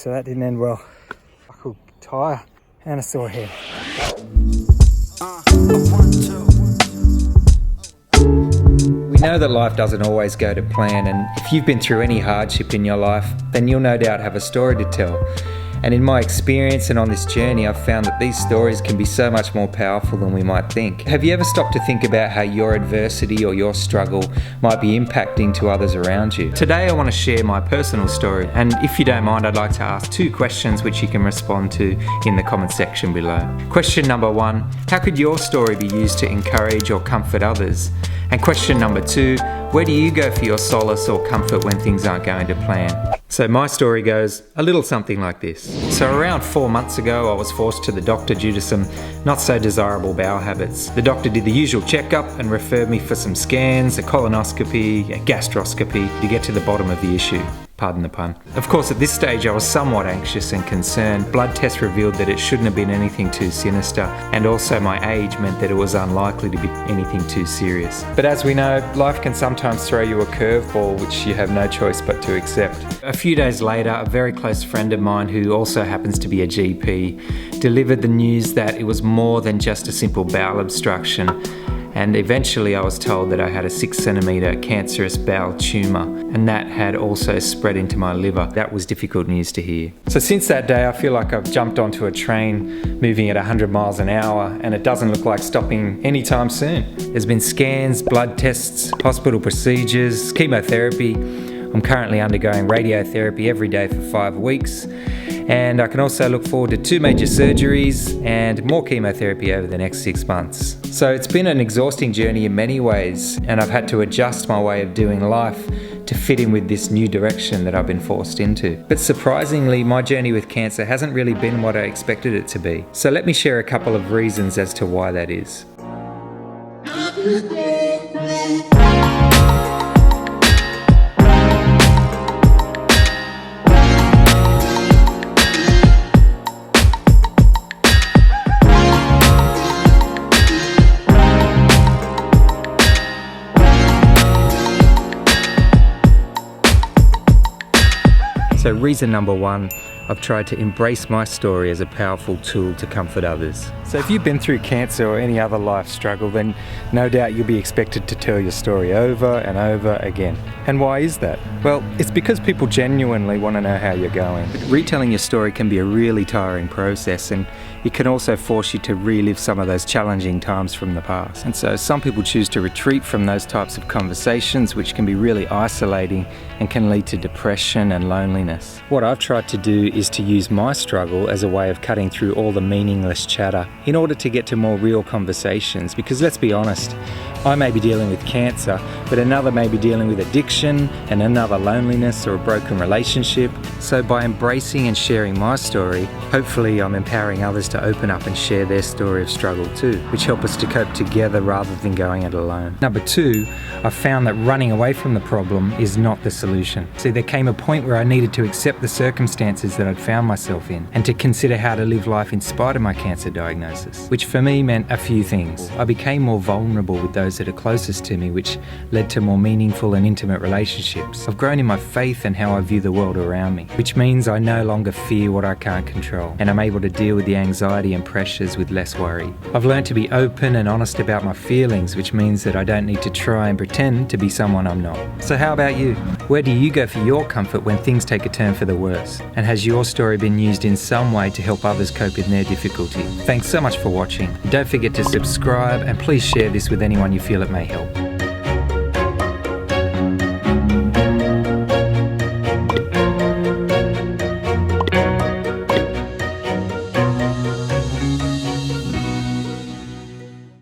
so that didn't end well. Buckled tyre and a sore head. We know that life doesn't always go to plan, and if you've been through any hardship in your life, then you'll no doubt have a story to tell. And in my experience and on this journey, I've found that these stories can be so much more powerful than we might think. Have you ever stopped to think about how your adversity or your struggle might be impacting to others around you? Today I want to share my personal story, and if you don't mind, I'd like to ask 2 questions which you can respond to in the comment section below. Question number 1, how could your story be used to encourage or comfort others? And question number 2, where do you go for your solace or comfort when things aren't going to plan? So my story goes a little something like this. So around 4 months ago, I was forced to the doctor due to some not so desirable bowel habits. The doctor did the usual checkup and referred me for some scans, a colonoscopy, a gastroscopy to get to the bottom of the issue. Pardon the pun. Of course, at this stage I was somewhat anxious and concerned. Blood tests revealed that it shouldn't have been anything too sinister, and also my age meant that it was unlikely to be anything too serious. But as we know, life can sometimes throw you a curveball which you have no choice but to accept. A few days later, a very close friend of mine who also happens to be a GP delivered the news that it was more than just a simple bowel obstruction. And eventually I was told that I had a 6 centimetre cancerous bowel tumour, and that had also spread into my liver. That was difficult news to hear. So since that day I feel like I've jumped onto a train moving at 100 miles an hour, and it doesn't look like stopping anytime soon. There's been scans, blood tests, hospital procedures, chemotherapy. I'm currently undergoing radiotherapy every day for 5 weeks. And I can also look forward to 2 major surgeries and more chemotherapy over the next 6 months. So it's been an exhausting journey in many ways, and I've had to adjust my way of doing life to fit in with this new direction that I've been forced into. But surprisingly, my journey with cancer hasn't really been what I expected it to be. So let me share a couple of reasons as to why that is. So reason number 1, I've tried to embrace my story as a powerful tool to comfort others. So if you've been through cancer or any other life struggle, then no doubt you'll be expected to tell your story over and over again. And why is that? Well, it's because people genuinely want to know how you're going. But retelling your story can be a really tiring process, and it can also force you to relive some of those challenging times from the past. And so some people choose to retreat from those types of conversations, which can be really isolating and can lead to depression and loneliness. What I've tried to do is to use my struggle as a way of cutting through all the meaningless chatter in order to get to more real conversations, because let's be honest, I may be dealing with cancer, but another may be dealing with addiction and another loneliness or a broken relationship. So by embracing and sharing my story, hopefully I'm empowering others to open up and share their story of struggle too, which help us to cope together rather than going it alone. Number 2, I found that running away from the problem is not the solution. See, there came a point where I needed to accept the circumstances that I'd found myself in and to consider how to live life in spite of my cancer diagnosis, which for me meant a few things. I became more vulnerable with those that are closest to me, which led to more meaningful and intimate relationships. I've grown in my faith and how I view the world around me, which means I no longer fear what I can't control, and I'm able to deal with the anxiety and pressures with less worry. I've learned to be open and honest about my feelings, which means that I don't need to try and pretend to be someone I'm not. So how about you? Where do you go for your comfort when things take a turn for the worse? And has your story been used in some way to help others cope in their difficulty? Thanks so much for watching. Don't forget to subscribe, and please share this with anyone you feel it may help.